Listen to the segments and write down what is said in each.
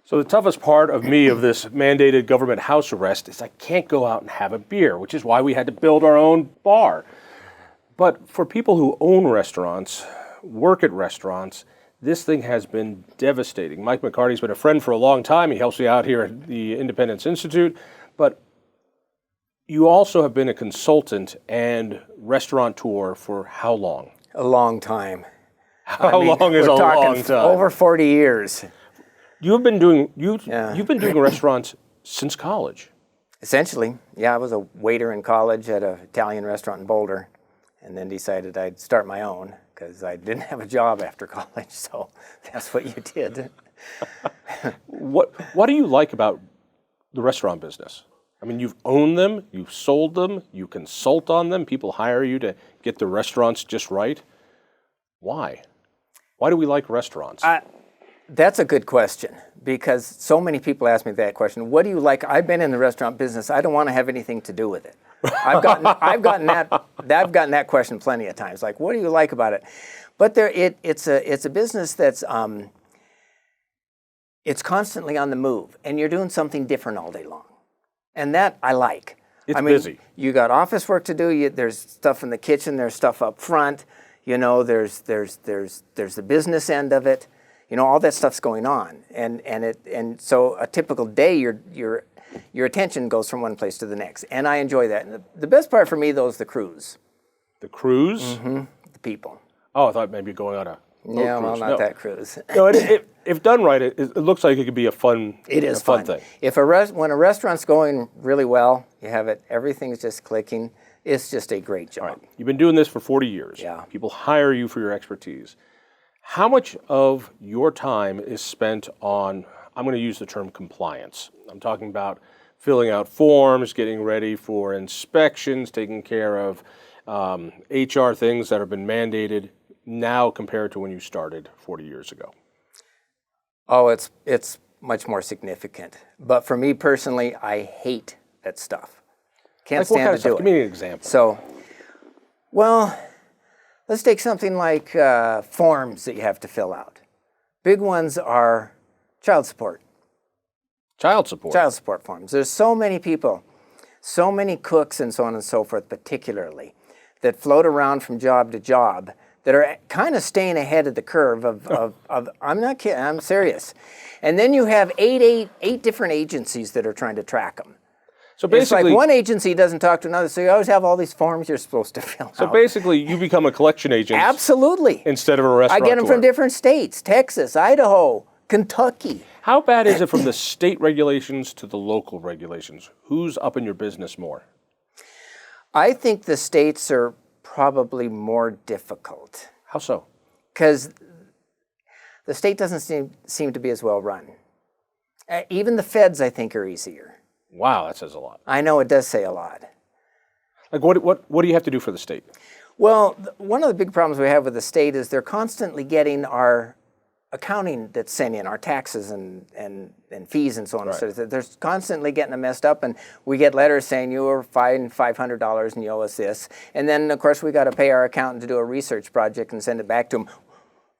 So the toughest part of me of this mandated government house arrest is I can't go out and have a beer, which is why we had to build our own bar. But for people who own restaurants, work at restaurants, this thing has been devastating. Mike McCarty's been a friend for a long time. He helps me out here at the Independence Institute. But you also have been a consultant and restaurateur for how long? A long time. How long is a long time? Over 40 years. You've been doing restaurants since college. Essentially, yeah. I was a waiter in college at an Italian restaurant in Boulder, and then decided I'd start my own because I didn't have a job after college. So that's what you did. What do you like about the restaurant business? I mean, you've owned them, you've sold them, you consult on them. People hire you to get the restaurants just right. Why? Why do we like restaurants? That's a good question because so many people ask me that question. What do you like? I've been in the restaurant business. I don't want to have anything to do with it. I've gotten that question plenty of times. Like, what do you like about it? But it's a business that's it's constantly on the move, and you're doing something different all day long, and that I like. It's busy. You got office work to do. There's stuff in the kitchen. There's stuff up front. You know, there's the business end of it. You know, all that stuff's going on, and so a typical day, your attention goes from one place to the next, and I enjoy that. And the best part for me, though, is the cruise. The cruise? Mm-hmm. The people. Oh, I thought maybe going on a boat Yeah, well, cruise. not that cruise. No, if done right, it looks like it could be a fun. It is fun thing. If when a restaurant's going really well, you have it. Everything's just clicking. It's just a great job. All right. You've been doing this for 40 years. Yeah. People hire you for your expertise. How much of your time is spent on, I'm going to use the term compliance. I'm talking about filling out forms, getting ready for inspections, taking care of HR things that have been mandated now compared to when you started 40 years ago? Oh, it's much more significant. But for me personally, I hate that stuff. Can't stand to do it. Give me an example. So, well, let's take something like forms that you have to fill out. Big ones are child support. Child support? Child support forms. There's so many people, so many cooks and so on and so forth particularly, that float around from job to job that are kind of staying ahead of the curve of I'm not kidding, I'm serious. And then you have eight different agencies that are trying to track them. So basically, it's like one agency doesn't talk to another, so you always have all these forms you're supposed to fill out. So basically, you become a collection agent. Absolutely. Instead of a restaurateur. I get them from different states, Texas, Idaho, Kentucky. How bad is it from the state regulations to the local regulations? Who's up in your business more? I think the states are probably more difficult. How so? Because the state doesn't seem to be as well run. Even the feds, I think, are easier. Wow, that says a lot. I know it does say a lot. Like what do you have to do for the state? Well, one of the big problems we have with the state is they're constantly getting our accounting that's sent in, our taxes and fees and so on. Right. So they're constantly getting them messed up, and we get letters saying you were fined $500 and you owe us this. And then, of course, we got to pay our accountant to do a research project and send it back to them.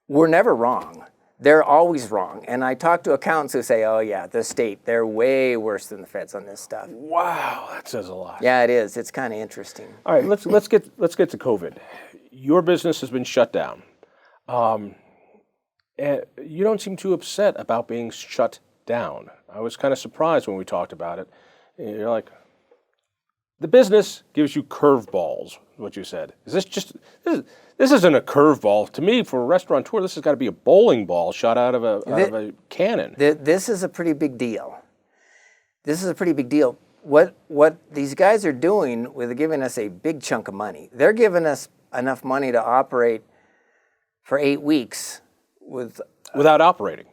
We're never wrong. They're always wrong. And I talk to accountants who say, oh yeah, the state, they're way worse than the feds on this stuff. Wow, that says a lot. Yeah, it is. It's kind of interesting. All right, let's get to COVID. Your business has been shut down. You don't seem too upset about being shut down. I was kind of surprised when we talked about it. You're like, the business gives you curveballs, what you said. This isn't a curveball. To me, for a restaurateur, this has got to be a bowling ball shot out of a cannon. This is a pretty big deal. This is a pretty big deal. What these guys are doing with giving us a big chunk of money, they're giving us enough money to operate for 8 weeks without operating.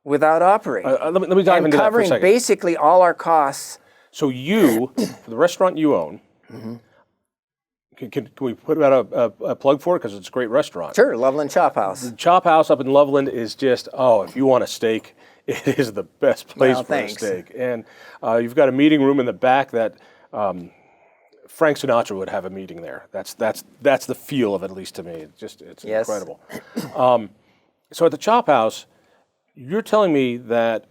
Without operating. Let me dive into that for a second. Covering basically all our costs. So you, for the restaurant you own, Mm-hmm. Can we put out a plug for it? Because it's a great restaurant. Sure, Loveland Chop House. The Chop House up in Loveland is just, if you want a steak, it is the best place for a steak. And you've got a meeting room in the back that Frank Sinatra would have a meeting there. That's the feel of it, at least to me. It's Yes. incredible. So at the Chop House, you're telling me that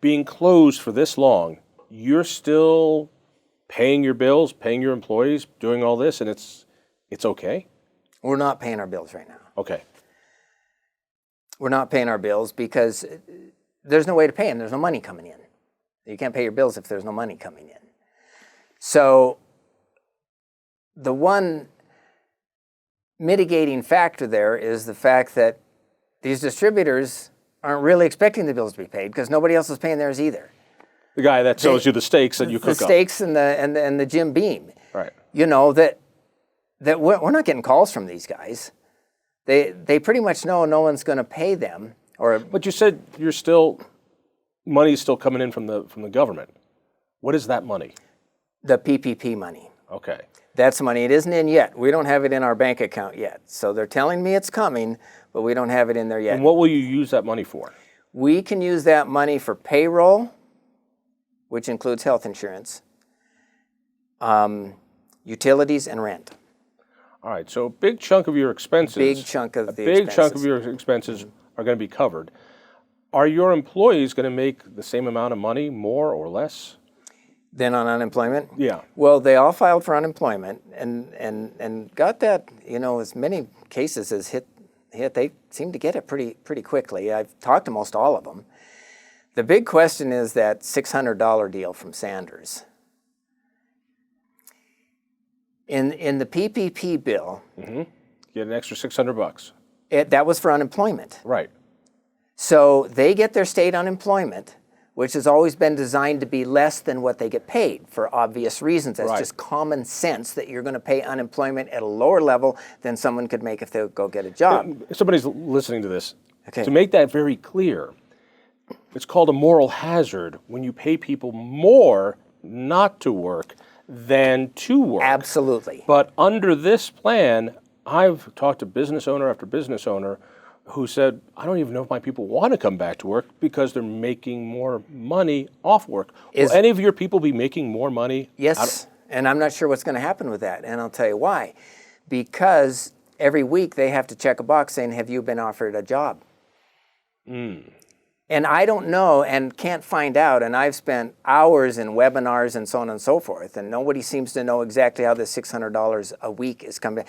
being closed for this long, you're still paying your bills, paying your employees, doing all this, and it's okay? We're not paying our bills right now. Okay. We're not paying our bills because there's no way to pay them. There's no money coming in. You can't pay your bills if there's no money coming in. So the one mitigating factor there is the fact that these distributors aren't really expecting the bills to be paid because nobody else is paying theirs either. The guy that sells you the steaks that you cook up. The steaks and the Jim Beam. Right. You know, that we're not getting calls from these guys. They pretty much know no one's going to pay them. But you said money's still coming in from the government. What is that money? The PPP money. Okay. That's money. It isn't in yet. We don't have it in our bank account yet. So they're telling me it's coming, but we don't have it in there yet. And what will you use that money for? We can use that money for payroll, which includes health insurance, utilities, and rent. All right, so a big chunk of your expenses. Big chunk of your expenses are going to be covered. Are your employees going to make the same amount of money, more or less? Then on unemployment? Yeah. Well, they all filed for unemployment and got that, as many cases as hit. They seem to get it pretty quickly. I've talked to most all of them. The big question is that $600 deal from Sanders. In the PPP bill, You get an extra $600. That was for unemployment. Right. So they get their state unemployment, which has always been designed to be less than what they get paid for obvious reasons. That's just common sense that you're going to pay unemployment at a lower level than someone could make if they go get a job. If somebody's listening to this, Okay. to make that very clear, it's called a moral hazard when you pay people more not to work than to work. Absolutely. But under this plan, I've talked to business owner after business owner who said, I don't even know if my people want to come back to work because they're making more money off work. Will any of your people be making more money? Yes, and I'm not sure what's going to happen with that, and I'll tell you why. Because every week they have to check a box saying, have you been offered a job? And I don't know and can't find out, and I've spent hours in webinars and so on and so forth, and nobody seems to know exactly how this $600 a week is coming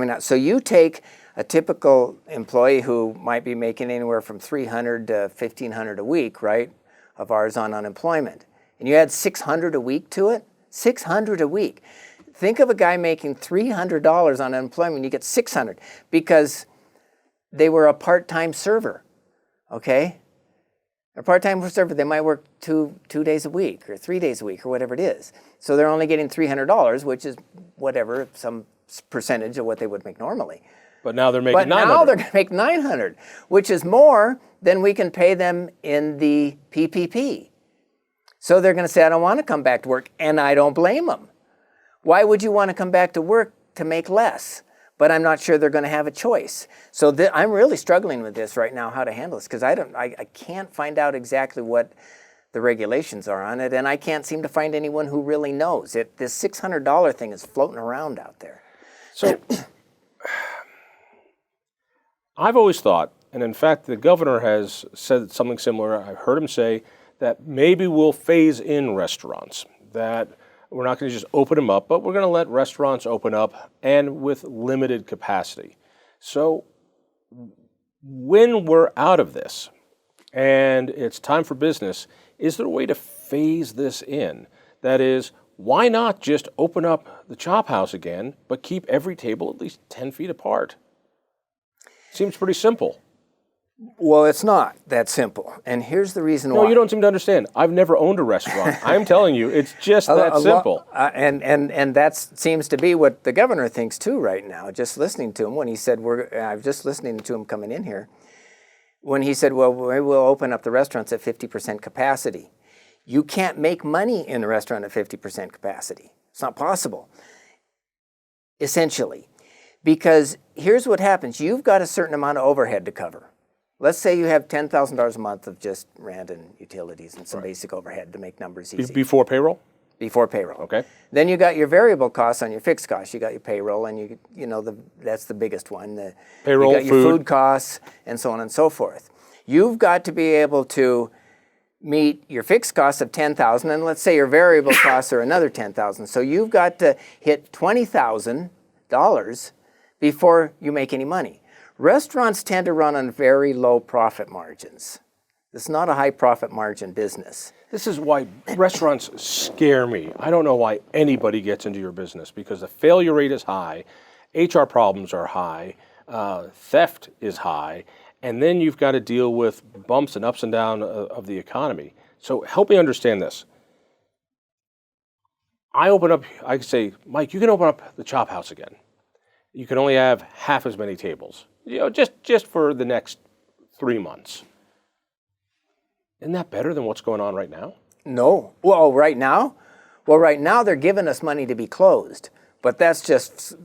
out. So you take a typical employee who might be making anywhere from $300 to $1,500 a week, right, of ours on unemployment, and you add $600 a week to it, $600 a week. Think of a guy making $300 on unemployment, you get $600 because they were a part-time server, okay? A part-time server, they might work two days a week or 3 days a week or whatever it is. So they're only getting $300, which is whatever, some percentage of what they would make normally. But now they're making $900. But now they're going to make $900, which is more than we can pay them in the PPP. So they're going to say, I don't want to come back to work, and I don't blame them. Why would you want to come back to work to make less? But I'm not sure they're going to have a choice. So I'm really struggling with this right now, how to handle this, because I can't find out exactly what the regulations are on it, and I can't seem to find anyone who really knows. This $600 thing is floating around out there. So I've always thought, and in fact the governor has said something similar, I've heard him say, that maybe we'll phase in restaurants, that we're not going to just open them up, but we're going to let restaurants open up and with limited capacity. So when we're out of this and it's time for business, is there a way to phase this in? That is, why not just open up the chop house again, but keep every table at least 10 feet apart? Seems pretty simple. Well, it's not that simple, and here's the reason why. No, you don't seem to understand. I've never owned a restaurant. I'm telling you, it's just that simple. And that seems to be what the governor thinks too right now, just listening to him when he said, I was just listening to him coming in here, when he said, well, maybe we'll open up the restaurants at 50% capacity. You can't make money in a restaurant at 50% capacity. It's not possible, essentially. Because here's what happens. You've got a certain amount of overhead to cover. Let's say you have $10,000 a month of just rent and utilities and some basic overhead to make numbers easy. Before payroll? Before payroll. Okay. Then you got your variable costs on your fixed costs. You got your payroll, and that's the biggest one. Payroll, you got your food costs, and so on and so forth. You've got to be able to meet your fixed costs of $10,000, and let's say your variable costs are another $10,000. So you've got to hit $20,000 before you make any money. Restaurants tend to run on very low profit margins. It's not a high profit margin business. This is why restaurants scare me. I don't know why anybody gets into your business, because the failure rate is high, HR problems are high, theft is high, and then you've got to deal with bumps and ups and downs of the economy. So help me understand this. I say, Mike, you can open up the Chop House again. You can only have half as many tables, just for the next 3 months. Isn't that better than what's going on right now? No. Well, right now? Well, right now they're giving us money to be closed. But that's just,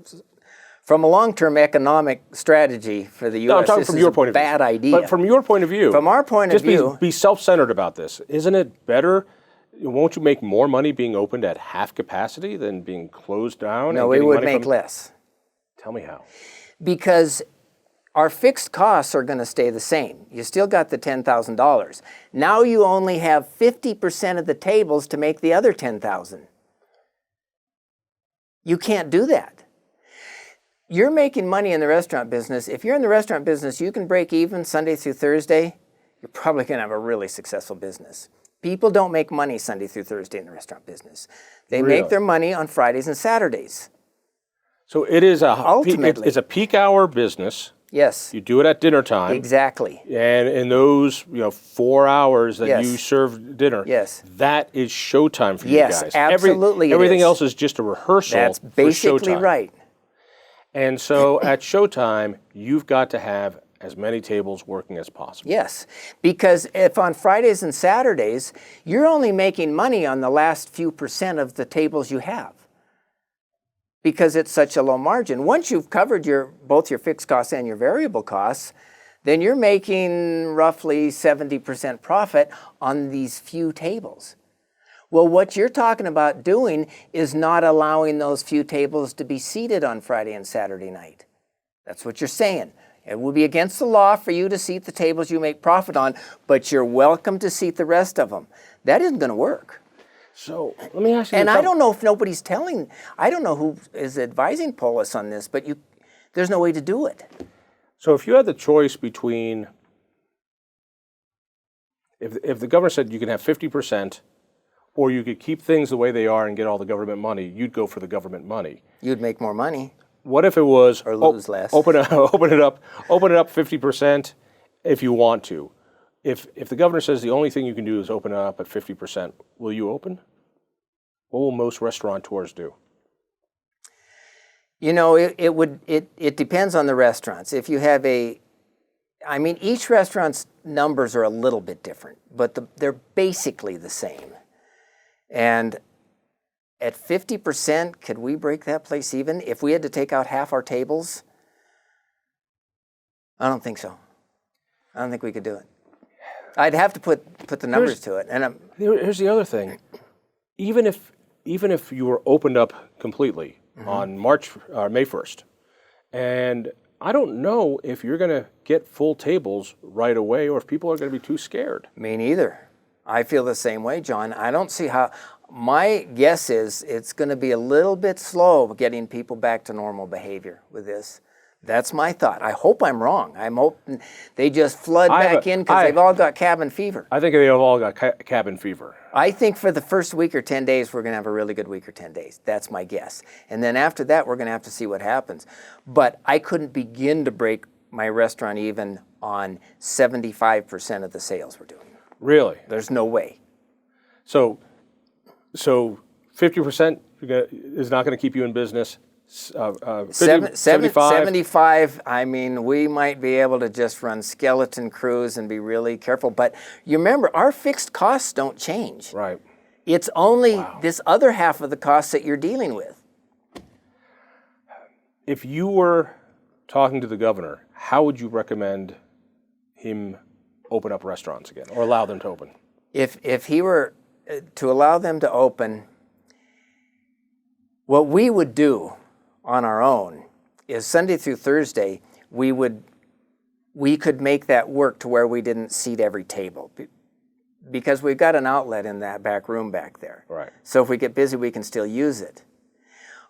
from a long-term economic strategy for the U.S., I'm talking this from is your a point of view. bad idea. But from your point of view. From our point of view. Just be self-centered about this. Isn't it better? Won't you make more money being opened at half capacity than being closed down? No, we would make less. Tell me how. Because our fixed costs are going to stay the same. You still got the $10,000. Now you only have 50% of the tables to make the other $10,000. You can't do that. You're making money in the restaurant business. If you're in the restaurant business, you can break even Sunday through Thursday. You're probably going to have a really successful business. People don't make money Sunday through Thursday in the restaurant business. They make their money on Fridays and Saturdays. So it is Ultimately. it's a peak hour business. Yes. You do it at dinner time. Exactly. And in those 4 hours that Yes. you serve dinner, Yes. that is showtime for Yes, you guys. absolutely it Everything is. else is just a rehearsal. That's for basically showtime. right. And so at showtime, you've got to have as many tables working as possible. Yes, because if on Fridays and Saturdays, you're only making money on the last few percent of the tables you have, because it's such a low margin. Once you've covered both your fixed costs and your variable costs, then you're making roughly 70% profit on these few tables. Well, what you're talking about doing is not allowing those few tables to be seated on Friday and Saturday night. That's what you're saying. It would be against the law for you to seat the tables you make profit on, but you're welcome to seat the rest of them. That isn't going to work. So let me ask you. And I don't know if nobody's I don't know who is advising Polis on this, but there's no way to do it. So if you had the choice between, if the governor said you can have 50%, or you could keep things the way they are and get all the government money, you'd go for the government money. You'd make more money. What if it was or lose less? Open it up 50% if you want to. If the governor says the only thing you can do is open it up at 50%, will you open? What will most restaurateurs do? It depends on the restaurants. If you have each restaurant's numbers are a little bit different, but they're basically the same. And at 50%, could we break that place even? If we had to take out half our tables? I don't think so. I don't think we could do it. I'd have to put the numbers to it. And here's the other thing. Even if you were opened up completely on May 1st, and I don't know if you're going to get full tables right away or if people are going to be too scared. Me neither. I feel the same way, John. I don't see how. My guess is it's going to be a little bit slow getting people back to normal behavior with this. That's my thought. I hope I'm wrong. I'm hoping they just flood back in because they've all got cabin fever. I think they have all got cabin fever. I think for the first week or 10 days, we're going to have a really good week or 10 days. That's my guess. And then after that, we're going to have to see what happens. But I couldn't begin to break my restaurant even on 75% of the sales we're doing. Really? There's no way. So 50% is not going to keep you in business. 75. 75, I mean, we might be able to just run skeleton crews and be really careful. But you remember, our fixed costs don't change. Right. It's only this other half of the costs that you're dealing with. If you were talking to the governor, how would you recommend him open up restaurants again or allow them to open? If he were to allow them to open, what we would do on our own is Sunday through Thursday, we could make that work to where we didn't seat every table. because we've got an outlet in that back room back there. Right. So if we get busy, we can still use it.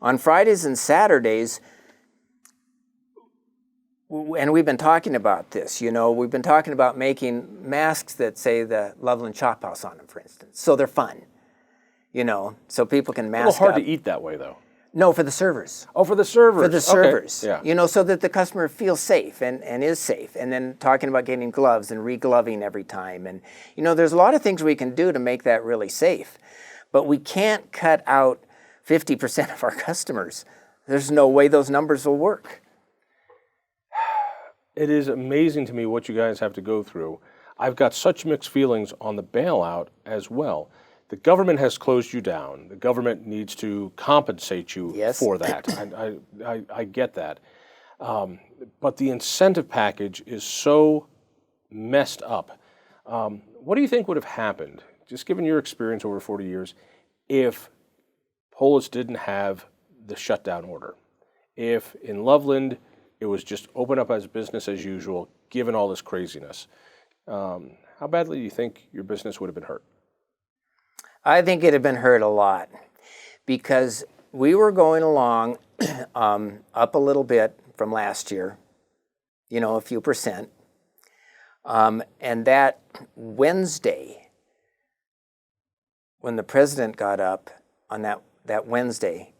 On Fridays and Saturdays, and we've been talking about this, we've been talking about making masks that say the Loveland Chop House on them, for instance. So they're fun, so people can mask up. A little hard to eat that way, though. No, for the servers. Oh, for the servers. For the servers. Okay. Yeah. So that the customer feels safe and is safe. And then talking about getting gloves and re-gloving every time. And, there's a lot of things we can do to make that really safe. But we can't cut out 50% of our customers. There's no way those numbers will work. It is amazing to me what you guys have to go through. I've got such mixed feelings on the bailout as well. The government has closed you down. The government needs to compensate you for that. I get that. But the incentive package is so messed up. What do you think would have happened, just given your experience over 40 years, if Polis didn't have the shutdown order? If in Loveland it was just open up as business as usual, given all this craziness, how badly do you think your business would have been hurt? I think it had been hurt a lot because we were going along up a little bit from last year, a few percent. And that Wednesday, when the president got up on that Wednesday,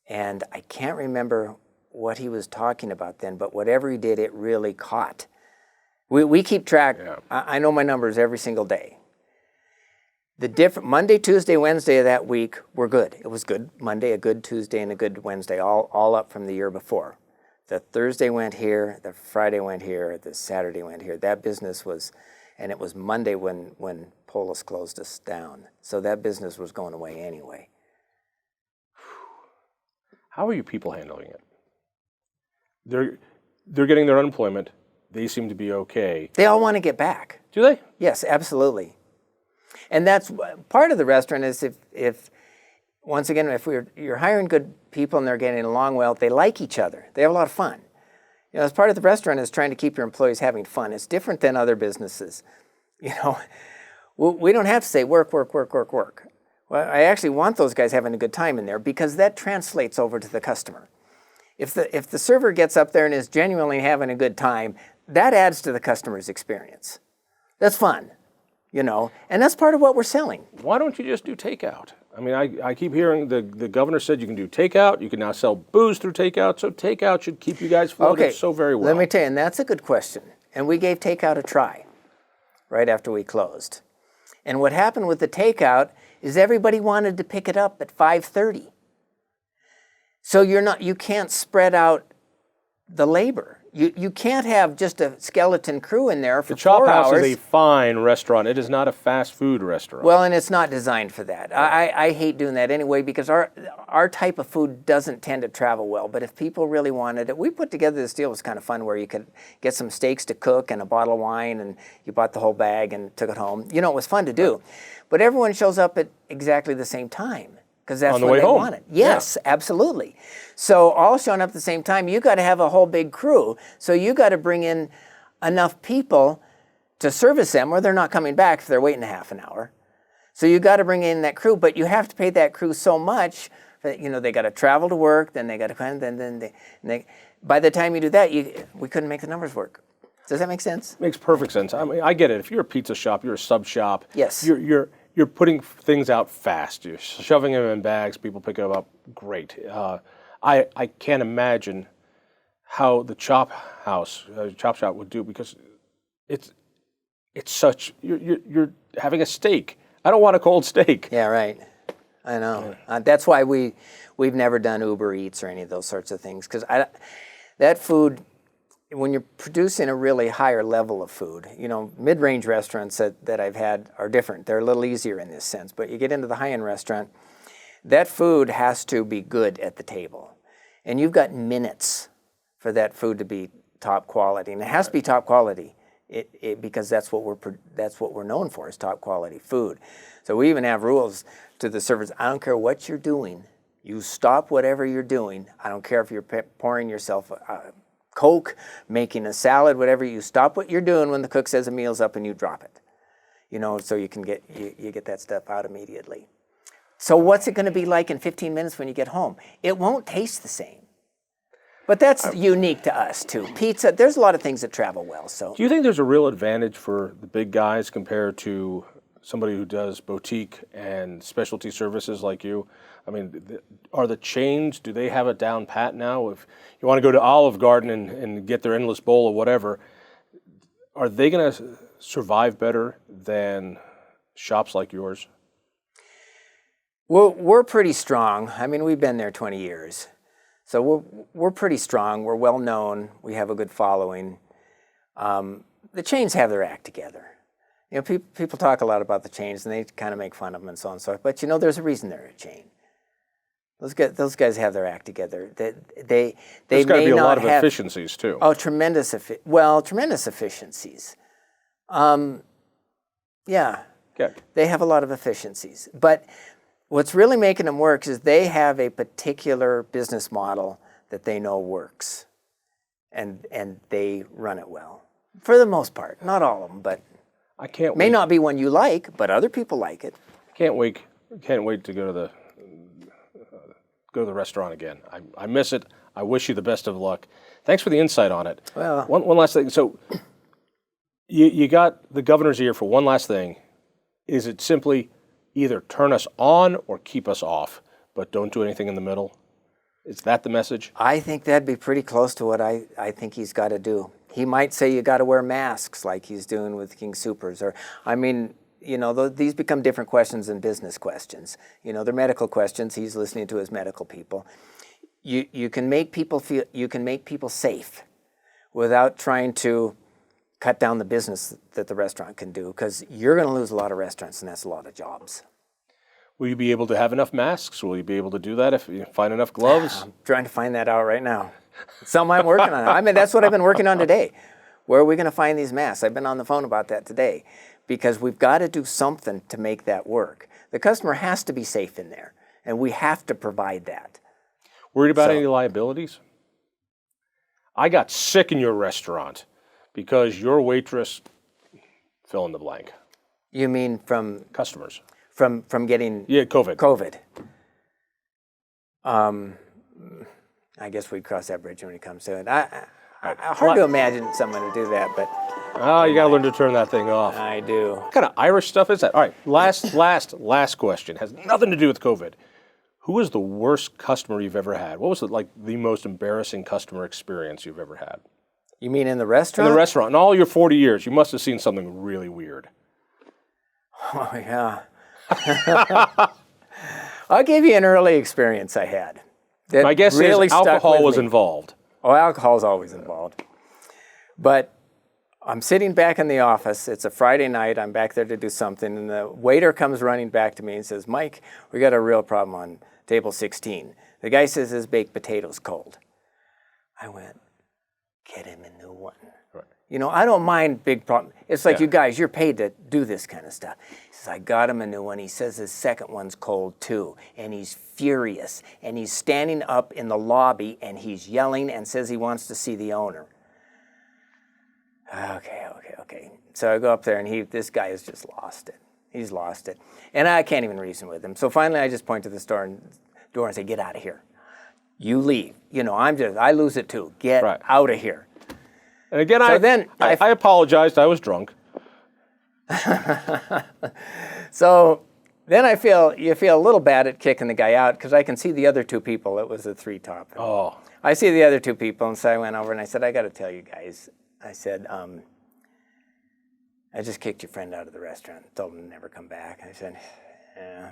and I can't remember what he was talking about then, but whatever he did, it really caught. We keep track. Yeah. I know my numbers every single day. The different Monday, Tuesday, Wednesday of that week were good. It was good Monday, a good Tuesday, and a good Wednesday, all up from the year before. The Thursday went here, the Friday went here, the Saturday went here. That business was, and it was Monday when Polis closed us down. So that business was going away anyway. How are you people handling it? They're getting their unemployment. They seem to be okay. They all want to get back. Do they? Yes, absolutely. And that's part of the restaurant is if once again, if you're hiring good people and they're getting along well, they like each other. They have a lot of fun. As part of the restaurant is trying to keep your employees having fun. It's different than other businesses. We don't have to say work, work, work, work, work. Well, I actually want those guys having a good time in there because that translates over to the customer. If the server gets up there and is genuinely having a good time, that adds to the customer's experience. That's fun. And that's part of what we're selling. Why don't you just do takeout? I mean, I keep hearing the governor said you can do takeout. You can now sell booze through takeout. So takeout should keep you guys floated so very well. Let me tell you, and that's a good question. And we gave takeout a try right after we closed. And what happened with the takeout is everybody wanted to pick it up at 5:30. So you can't spread out the labor. You can't have just a skeleton crew in there for 4 hours. The Chop House is a fine restaurant. It is not a fast food restaurant. Well, and it's not designed for that. I hate doing that anyway because our type of food doesn't tend to travel well. But if people really wanted it, we put together this deal. It was kind of fun where you could get some steaks to cook and a bottle of wine, and you bought the whole bag and took it home. It was fun to do. But everyone shows up at exactly the same time. Because that's what they wanted. Yes, absolutely. So all showing up at the same time, you got to have a whole big crew. So you got to bring in enough people to service them, or they're not coming back if they're waiting a half an hour. So you got to bring in that crew, but you have to pay that crew so much that they got to travel to work, then they got to come, then they. By the time you do that, we couldn't make the numbers work. Does that make sense? Makes perfect sense. I mean, I get it. If you're a pizza shop, you're a sub shop. Yes. You're putting things out fast. You're shoving them in bags. People pick them up. Great. I can't imagine how the Chop Shop would do because it's such. You're having a steak. I don't want a cold steak. Yeah, right. I know. That's why we've never done Uber Eats or any of those sorts of things because that food. When you're producing a really higher level of food, mid-range restaurants that I've had are different. They're a little easier in this sense. But you get into the high-end restaurant, that food has to be good at the table. And you've got minutes for that food to be top quality. And it has to be top quality because that's what we're known for is top quality food. So we even have rules to the servers. I don't care what you're doing. You stop whatever you're doing. I don't care if you're pouring yourself Coke, making a salad, whatever, you stop what you're doing when the cook says a meal's up and you drop it. so you can get that stuff out immediately. So what's it going to be like in 15 minutes when you get home? It won't taste the same. But that's unique to us too. Pizza, there's a lot of things that travel well. So do you think there's a real advantage for the big guys compared to somebody who does boutique and specialty services like you? I mean, are the chains, do they have it down pat now? If you want to go to Olive Garden and get their endless bowl or whatever, are they going to survive better than shops like yours? Well, we're pretty strong. I mean, we've been there 20 years. So we're pretty strong. We're well known. We have a good following. The chains have their act together. People talk a lot about the chains, and they kind of make fun of them and so on and so forth. But there's a reason they're a chain. Those guys have their act together. There's got to be a lot of efficiencies too. Oh, tremendous efficiencies. Yeah. Okay. They have a lot of efficiencies, but what's really making them work is they have a particular business model that they know works, and they run it well for the most part. Not all of them, but I can't. May not be one you like, but other people like it. Can't wait to go to the restaurant again. I miss it. I wish you the best of luck. Thanks for the insight on it. Well, one last thing. So you got the governor's ear for one last thing. Is it simply either turn us on or keep us off, but don't do anything in the middle? Is that the message? I think that'd be pretty close to what I think he's got to do. He might say you got to wear masks like he's doing with King Soopers. Or, I mean, these become different questions than business questions. They're medical questions. He's listening to his medical people. You can make people feel, you can make people safe without trying to cut down the business that the restaurant can do, because you're going to lose a lot of restaurants, and that's a lot of jobs. Will you be able to have enough masks? Will you be able to do that if you find enough gloves? I'm trying to find that out right now. It's something I'm working on. I mean, that's what I've been working on today. Where are we going to find these masks? I've been on the phone about that today, because we've got to do something to make that work. The customer has to be safe in there, and we have to provide that. Worried about any liabilities? I got sick in your restaurant because your waitress, fill in the blank. You mean from customers? From getting COVID. COVID. I guess we'd cross that bridge when it comes to it. Hard to imagine someone to do that, but you got to learn to turn that thing off. I do. What kind of Irish stuff is that? All right, last question. Has nothing to do with COVID. Who was the worst customer you've ever had? What was the most embarrassing customer experience you've ever had? You mean in the restaurant? In the restaurant. In all your 40 years, you must have seen something really weird. Oh, yeah. I'll give you an early experience I had. My guess really is alcohol was involved. Oh, alcohol's always involved. But I'm sitting back in the office. It's a Friday night. I'm back there to do something, and the waiter comes running back to me and says, "Mike, we got a real problem on table 16. The guy says his baked potato's cold." I went, "Get him a new one." Right. I don't mind big problems. It's like, you guys, you're paid to do this kind of stuff. He says, "I got him a new one." He says his second one's cold too. And he's furious. And he's standing up in the lobby and he's yelling and says he wants to see the owner. Okay. So I go up there and this guy has just lost it. He's lost it. And I can't even reason with him. So finally I just point to the door and say, "Get out of here. You leave." I lose it too. Get out of here. And again, so I apologized. I was drunk. So then you feel a little bad at kicking the guy out, because I can see the other two people. It was a 3-top. Oh. I see the other two people, and so I went over and I said, "I got to tell you guys." I said, "I just kicked your friend out of the restaurant. Told him to never come back." I said, "Yeah."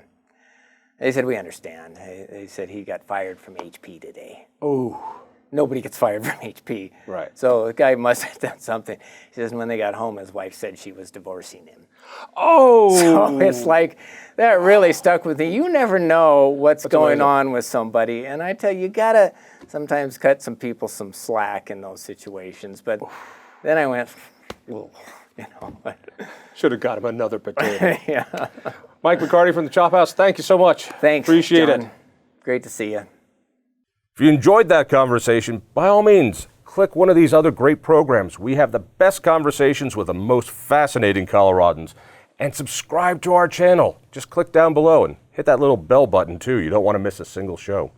They said, "We understand." They said he got fired from HP today. Oh. Nobody gets fired from HP. Right. So the guy must have done something. He says, when they got home, his wife said she was divorcing him. Oh. So it's like, that really stuck with me. You never know what's going on with somebody. And I tell you, you got to sometimes cut some people some slack in those situations. But then I went, Should have got him another potato. Yeah. Mike McCarty from the Chop House, thank you so much. Thanks, Appreciate John. it. Great to see you. If you enjoyed that conversation, by all means, click one of these other great programs. We have the best conversations with the most fascinating Coloradans. And subscribe to our channel. Just click down below and hit that little bell button too. You don't want to miss a single show.